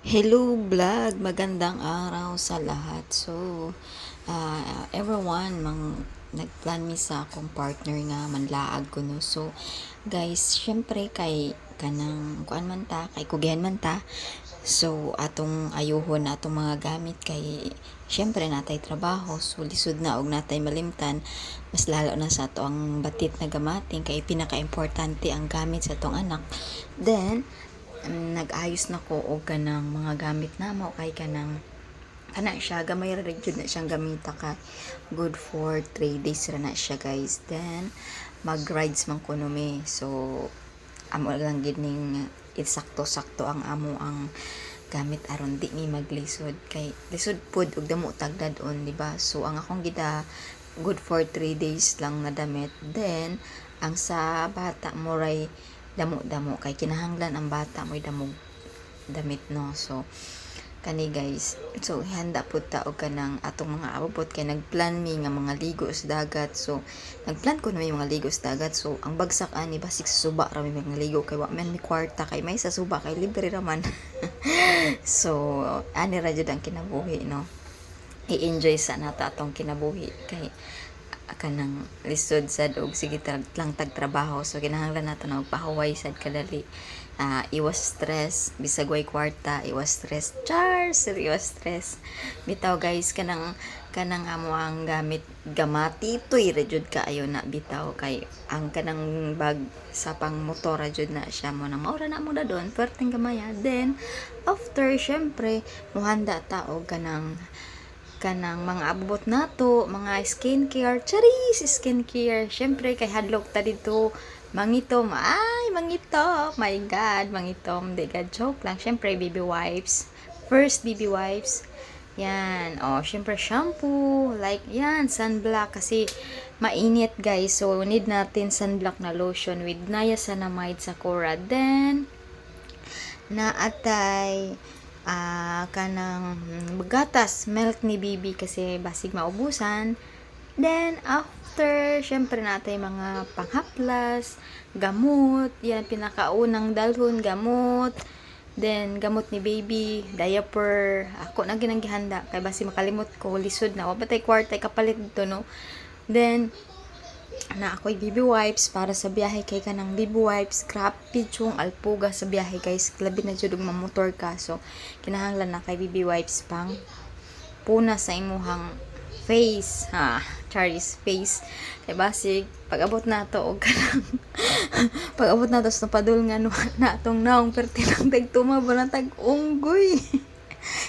Hello vlog, magandang araw sa lahat. So, everyone, nagplan mi sa akong partner nga manlaag ko no. So, guys, syempre kay kanang kuan man ta, kay kugihan man ta. So, atong ayuhon na atong mga gamit kay syempre natay trabaho, so lisod na og natay malimtan. Mas lalo na sa ato ang batit na gamatin kay pinaka-importante ang gamit sa atong anak. Then, nag-ayos na ko og kanang mga gamit na mo kay kanang kana siya gamay ra jud na siyang gamita ka good for 3 days ra na siya guys. Then mag-rides man kuno mi, so amo lang gid ning sakto-sakto ang amo ang gamit aron di mi maglisod kay lisod pud og damo tagdadon, di ba? So ang akong gida good for 3 days lang na damit. Then ang sa bata mo ray damo-damo kay kinahanglan ang bata mo'y damog damit no. So kani guys, so handa pud ta og kanang atong mga abot kay nagplan mi nga mga ligo sa dagat. So nagplan ko na may mga ligo sa dagat. So ang bagsak ani basig sa suba ra may mga ligo kay wa man mi kwarta kay may sa suba kay libre ra man. So ani ra jud ang kinabuhi no, i-enjoy sa nata atong kinabuhi kay kanang lisod sad og sige lang tagtrabaho. So kinahanglan nato na magpahuway sad kadali. Iwas stress bisag way kwarta, iwas stress iwas stress bitaw guys. Kanang amo ang gamit gamati toy ra jud kaayo na bitaw kay ang kanang bag sa pang motor ra jud na siya mo na maura na mo na doon perting gamaya. Then after syempre mohanda ta og kanang mga abot nato, mga skincare, charis skincare. Syempre kay hadlok ta dito mangitom. Ay, mangitom. My God, mangitom. Di ka joke lang. Syempre baby wipes. First baby wipes. Yan. Oh, syempre shampoo. Like yan, sunblock kasi mainit guys. So need natin sunblock na lotion with niacinamide Sakura. Then naatay kanang gatas milk ni bibi kasi basig maubusan. Then after syempre natay mga panghaplas, gamot, yan pinakaunang dalhon gamot. Then gamot ni baby, diaper, ako na ginang gihanda kay basi makalimot ko lisod na wa batay kwarta kapalit dito no. Then na ako'y baby wipes para sa biyahe kay kanang baby wipes grabe yung alpuga sa biyahe guys, labi na jud og mamotor ka. So kinahanglan na kay baby wipes pang puna sa imuhang face Charis face kay basig pag abot nato og kanang pag abot nato sa padul nga no natong naong perti lang tagtuma ba na tag unggoy.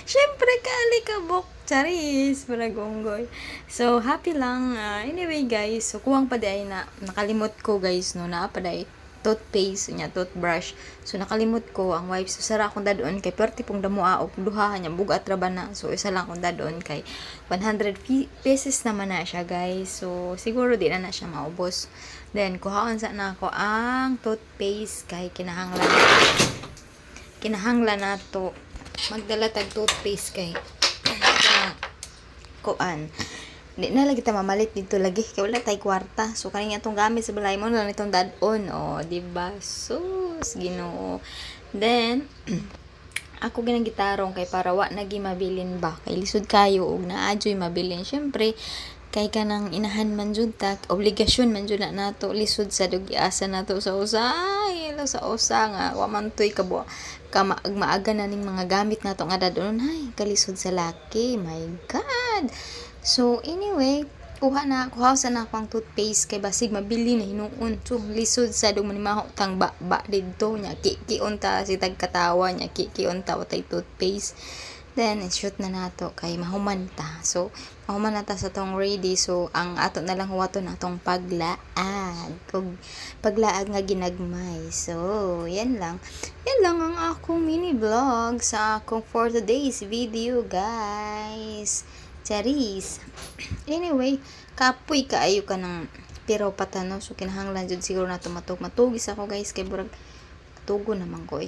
Syempre kalikabok charis para gonggoy. So happy lang. Anyway guys, so kuwang pa day na nakalimot ko guys no na pa day toothpaste nya toothbrush. So nakalimot ko ang wipes. So sara akong dadon kay perti pong damoa og duha nya bugat ra ba na. So isa lang akong dadon kay 100 pesos naman na siya guys. So siguro di na siya maubos. Then kuhaon sa na ako ang toothpaste kay kinahanglan nato magdala tag toothpaste kay kuan di na lagi ta mamalit dito lagi kay wala tay kwarta. So kani atong gamit sa balay mo lang itong dadon di ba sus Ginoo. Then ako ginang gitarong kay para wa nagi mabilin ba kay lisod kayo og naadyoy mabilin. Syempre kay kanang inahan man jud ta obligasyon man jud na nato lisod sa asa nato sa usay sa usa nga wa man toy kabo maaga na ning mga gamit nato nga dadon ay kalisod sa laki. My God. So anyway kuha sa na akong toothpaste kay basig mabili na hinuon. So lisod sa dug manimaho tang ba didto nya kikion ta si tagkatawa nya kikion ta watay toothpaste. Then shoot na nato kay mahuman ta. So mahuman na ta sa tong ready. So ang ato na lang huwaton atong paglaag nga ginagmay. So yan lang ang akong mini vlog sa akong for today's video guys. Charis. Anyway, kapoy kaayo ka ng pero patano. So kinahanglan jud siguro nato matugis ako guys kay burag tugo naman ko